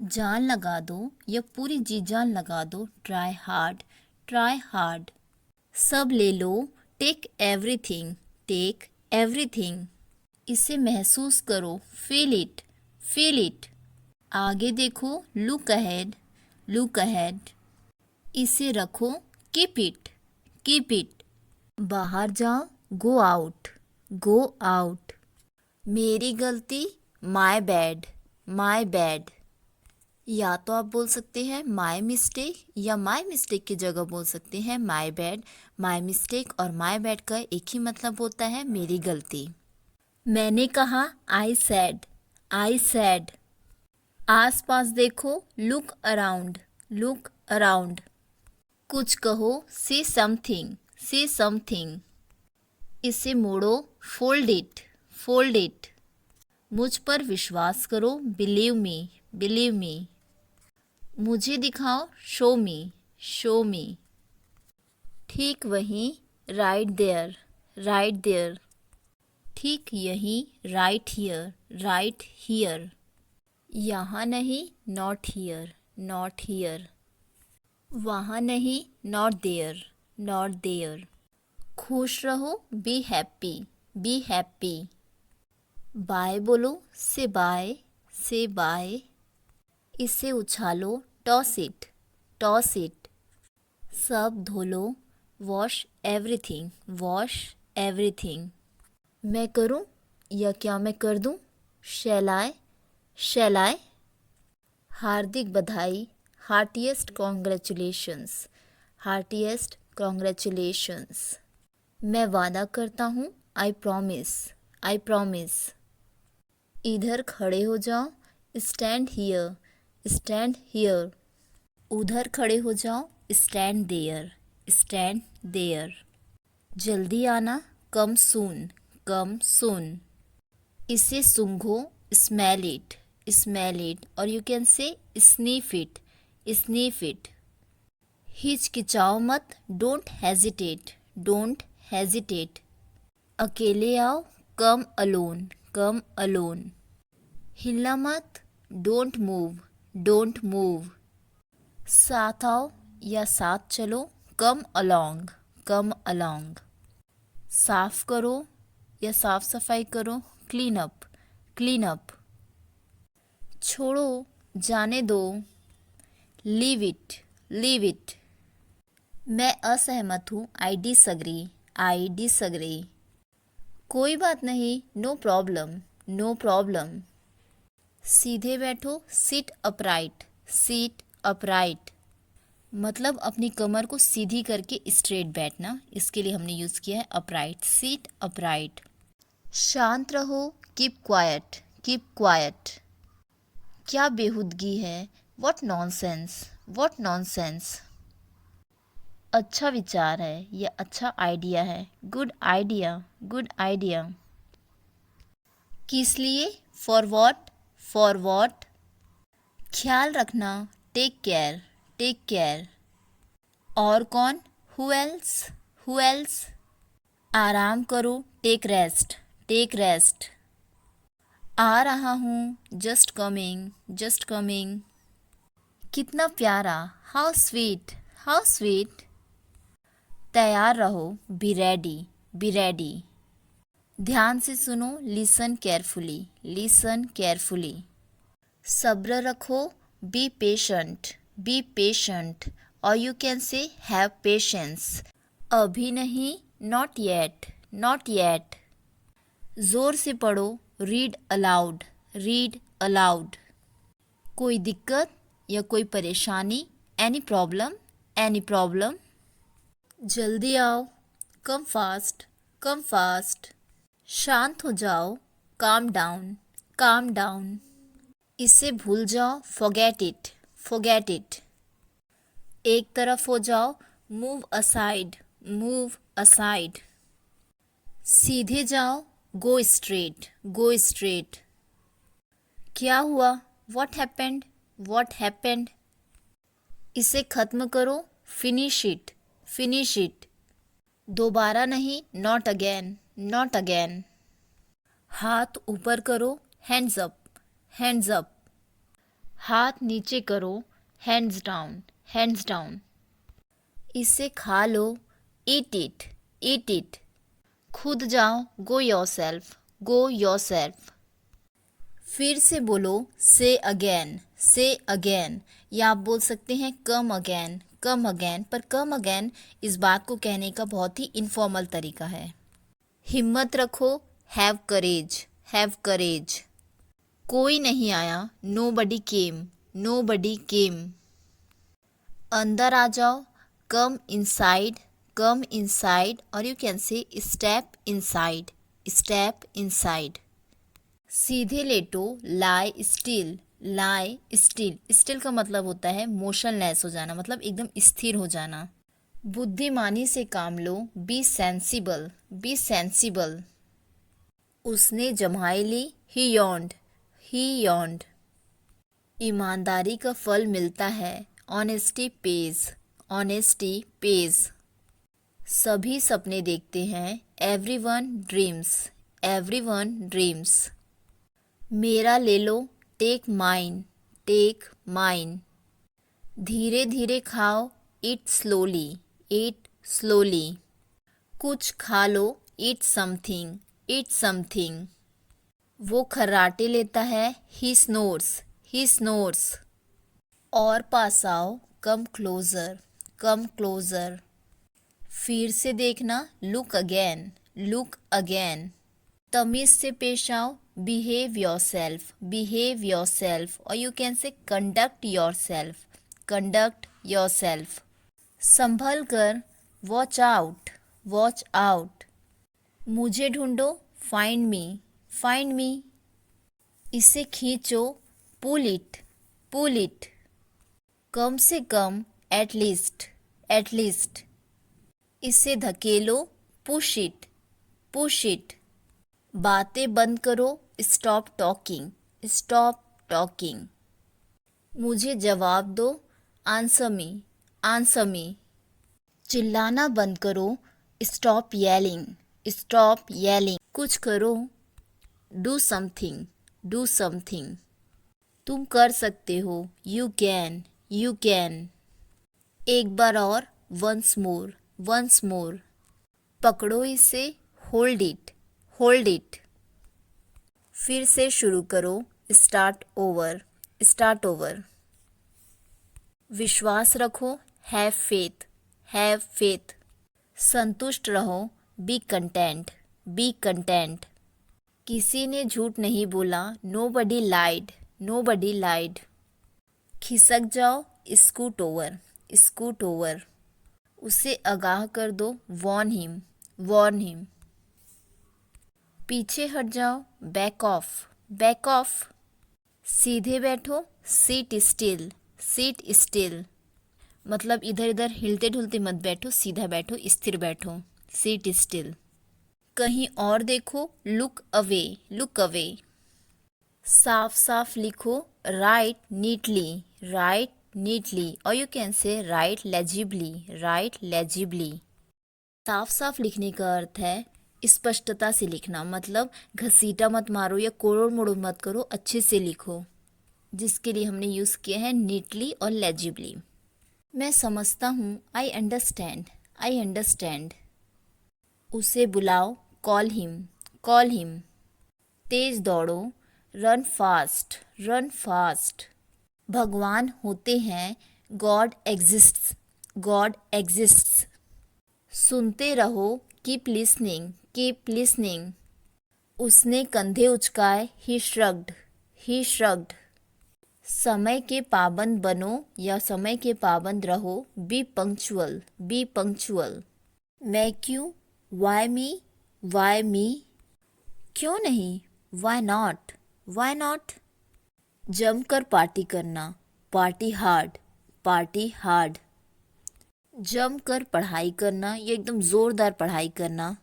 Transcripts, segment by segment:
जान लगा दो या पूरी जी जान लगा दो, ट्राई हार्ड, ट्राई हार्ड। सब ले लो, टेक एवरीथिंग, टेक एवरीथिंग। इसे महसूस करो, फील इट, फील इट। आगे देखो, लुक अहेड, लुक अहेड। इसे रखो, कीप इट, कीप इट। बाहर जाओ, गो आउट, गो आउट। मेरी गलती, माय बैड, माय बैड। या तो आप बोल सकते हैं माय मिस्टेक या माय मिस्टेक की जगह बोल सकते हैं माय बैड। माय मिस्टेक और माय बैड का एक ही मतलब होता है, मेरी गलती। मैंने कहा, आई सैड, आई सैड। आसपास देखो, लुक अराउंड, लुक अराउंड। कुछ कहो, से समथिंग, से समथिंग। इसे मोड़ो, फोल्ड इट, फोल्ड इट। मुझ पर विश्वास करो, बिलीव मी, बिलीव मी। मुझे दिखाओ, शो मी, शो मी। ठीक वहीं, राइट देयर, राइट देयर। ठीक यहीं, राइट हियर, राइट हियर। यहाँ नहीं, नॉट हियर, नॉट हियर। वहाँ नहीं, नॉट देयर, नॉट देयर। खुश रहो, be happy, be happy. Bye बोलो, से बाय, से बाय। इसे उछालो, टॉस इट, टॉस इट। सब धो लो, वॉश एवरीथिंग, वॉश एवरीथिंग। मैं करूं या क्या मैं कर दूं, शैल आई, शैल आई। हार्दिक बधाई, हार्टिएस्ट कॉन्ग्रेचुलेशंस, हार्टिएस्ट कॉन्ग्रेचुलेशंस। मैं वादा करता हूँ, आई प्रॉमिस, आई प्रॉमिस। इधर खड़े हो जाओ, स्टैंड हियर, स्टैंड हियर। उधर खड़े हो जाओ, स्टैंड देयर, स्टैंड देयर। जल्दी आना, कम सून, कम सून। इसे सूंघो, स्मेल इट, स्मेल इट। और you can say sniff it, sniff it. हिचकिचाओ मत, डोंट हेजिटेट, डोंट हेजिटेट। अकेले आओ, कम अलोन, कम अलोन। हिलना मत, डोंट मूव, डोंट मूव। साथ आओ या साथ चलो, कम अलोंग, कम अलोंग। साफ करो या साफ सफाई करो, क्लीन अप, क्लीन अप। छोड़ो, जाने दो, लीव इट, लीव इट। मैं असहमत हूँ, आई डिसअग्री, आई डिसअग्री। कोई बात नहीं, नो प्रॉब्लम, नो प्रॉब्लम। सीधे बैठो, सिट अपराइट, सीट अपराइट। मतलब अपनी कमर को सीधी करके स्ट्रेट बैठना, इसके लिए हमने यूज़ किया है अपराइट, सीट अपराइट। शांत रहो, कीप क्वाइट, कीप क्वाइट। क्या बेहूदगी है, व्हाट नॉनसेंस, व्हाट नॉनसेंस। अच्छा विचार है, यह अच्छा आइडिया है, गुड आइडिया, गुड आइडिया। किस लिए, फॉर व्हाट, फॉर व्हाट। ख्याल रखना, टेक केयर, टेक केयर। और कौन, हु एल्स, हु एल्स। आराम करो, टेक रेस्ट, टेक रेस्ट। आ रहा हूँ, जस्ट कमिंग, जस्ट कमिंग। कितना प्यारा, हाउ स्वीट, हाउ स्वीट। तैयार रहो, बी रेडी, बी रेडी। ध्यान से सुनो, लिसन केयरफुली, लिसन केयरफुली। सब्र रखो, बी पेशेंट, बी पेशेंट। और यू कैन से हैव पेशेंस। अभी नहीं, नॉट येट, नॉट येट। जोर से पढ़ो, रीड अलाउड, रीड अलाउड। कोई दिक्कत या कोई परेशानी, एनी प्रॉब्लम, एनी प्रॉब्लम। जल्दी आओ, कम फास्ट, कम फास्ट। शांत हो जाओ, काम डाउन, काम डाउन। इसे भूल जाओ, फॉरगेट इट, फॉरगेट इट। एक तरफ हो जाओ, मूव असाइड, मूव असाइड। सीधे जाओ, गो स्ट्रेट, गो स्ट्रेट। क्या हुआ, व्हाट हैपेंड, व्हाट हैपेंड। इसे खत्म करो, फिनिश इट, फिनिश इट। दोबारा नहीं, नॉट अगेन, नॉट अगेन। हाथ ऊपर करो, हैंड्स अप, हैंड्स अप। हाथ नीचे करो, हैंड्स डाउन, हैंड्स डाउन। इसे खा लो, ईट इट, ईट इट। खुद जाओ, गो योरसेल्फ, गो योरसेल्फ। फिर से बोलो, से अगेन, से अगेन। या आप बोल सकते हैं कम अगेन, कम अगेन, पर कम अगेन इस बात को कहने का बहुत ही इनफॉर्मल तरीका है। हिम्मत रखो, हैव करेज, हैव करेज। कोई नहीं आया, नोबडी केम, नोबडी केम। अंदर आ जाओ, कम इनसाइड, कम इनसाइड, और यू कैन से स्टेप इनसाइड, स्टेप इनसाइड। सीधे लेटो, लाई स्टिल, लाई स्टिल। स्टिल का मतलब होता है मोशनलेस हो जाना, मतलब एकदम स्थिर हो जाना। बुद्धिमानी से काम लो, बी सेंसिबल, बी सेंसिबल। उसने जम्हाई ली, ही यॉन्ड, ही यॉन्ड। ईमानदारी का फल मिलता है, ऑनेस्टी पेज, ऑनेस्टी पेज। सभी सपने देखते हैं, एवरीवन ड्रीम्स, एवरीवन ड्रीम्स। मेरा ले लो, टेक माइन, टेक माइन। धीरे धीरे खाओ, ईट स्लोली, ईट स्लोली। कुछ खा लो, ईट समथिंग, ईट समथिंग। वो खर्राटे लेता है, ही स्नोर्स, ही स्नोर्स। और पास आओ, कम क्लोजर, कम क्लोजर। फिर से देखना, लुक अगेन, लुक अगेन। तमीज से पेश आओ, बिहेव योरसेल्फ, बिहेव योरसेल्फ, और you can say conduct yourself, conduct yourself. संभल कर, वॉच आउट, वॉच आउट। मुझे ढूंढो, फाइंड मी, फाइंड मी। इसे खींचो, पुल इट, पुल इट। कम से कम, एटलीस्ट, एटलीस्ट। इसे धकेलो, पुश इट, पुश इट। बातें बंद करो, स्टॉप टॉकिंग, स्टॉप टॉकिंग। मुझे जवाब दो, आंसर मी, आंसर मी। चिल्लाना बंद करो, स्टॉप येलिंग, स्टॉप येलिंग। कुछ करो, डू समथिंग, डू समथिंग। तुम कर सकते हो, यू कैन, यू कैन। एक बार और, वंस मोर, वंस मोर। पकड़ो इसे, होल्ड इट, होल्ड इट। फिर से शुरू करो, स्टार्ट ओवर, स्टार्ट ओवर। विश्वास रखो, हैव फेथ, हैव फेथ। संतुष्ट रहो, बी कंटेंट, बी कंटेंट। किसी ने झूठ नहीं बोला, नोबडी लाइड, नोबडी लाइड। खिसक जाओ, स्कूट ओवर, स्कूट ओवर। उसे आगाह कर दो, वॉर्न हिम, वॉर्न हिम। पीछे हट जाओ, बैक ऑफ, बैक ऑफ। सीधे बैठो, सीट स्टिल, सीट स्टिल। मतलब इधर इधर हिलते ढुलते मत बैठो, सीधा बैठो, स्थिर बैठो, सीट स्टिल। कहीं और देखो, लुक अवे, लुक अवे। साफ साफ लिखो, राइट नीटली, राइट नीटली, और you can say write legibly, write legibly. साफ साफ लिखने का अर्थ है स्पष्टता से लिखना, मतलब घसीटा मत मारो या कोड़ोड़ मोड़ोड़ मत करो, अच्छे से लिखो, जिसके लिए हमने यूज़ किया है नीटली और लेजिबली। मैं समझता हूँ, आई अंडरस्टैंड, आई अंडरस्टैंड। उसे बुलाओ, कॉल हिम, कॉल हिम। तेज दौड़ो, रन फास्ट, रन फास्ट। भगवान होते हैं, गॉड एग्जिस्ट्स, गॉड एग्जिस्ट्स। सुनते रहो, कीप लिसनिंग, कीप लिसनिंग। उसने कंधे उचकाए, ही श्रग्ड, ही श्रग्ड। समय के पाबंद बनो या समय के पाबंद रहो, बी पंक्चुअल, बी पंक्चुअल। मैं क्यों, वाई मी, वाई मी। क्यों नहीं, वाई नॉट, वाई नॉट। जमकर पार्टी करना, पार्टी हार्ड, पार्टी हार्ड। जमकर पढ़ाई करना या एकदम ज़ोरदार पढ़ाई करना,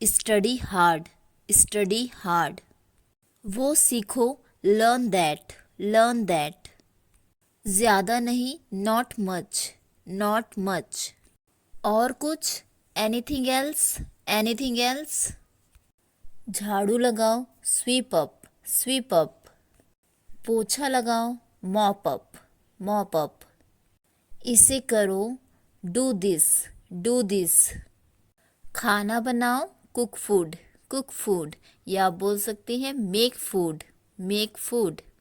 स्टडी हार्ड, स्टडी हार्ड। वो सीखो, लर्न दैट, लर्न दैट। ज़्यादा नहीं, नॉट मच, नॉट मच। और कुछ, एनीथिंग एल्स, एनीथिंग एल्स। झाड़ू लगाओ, स्वीप अप, स्वीप अप। पोछा लगाओ, mop up, mop up. इसे करो, do this, do this. खाना बनाओ, cook food, cook food. या बोल सकते हैं make food, make food.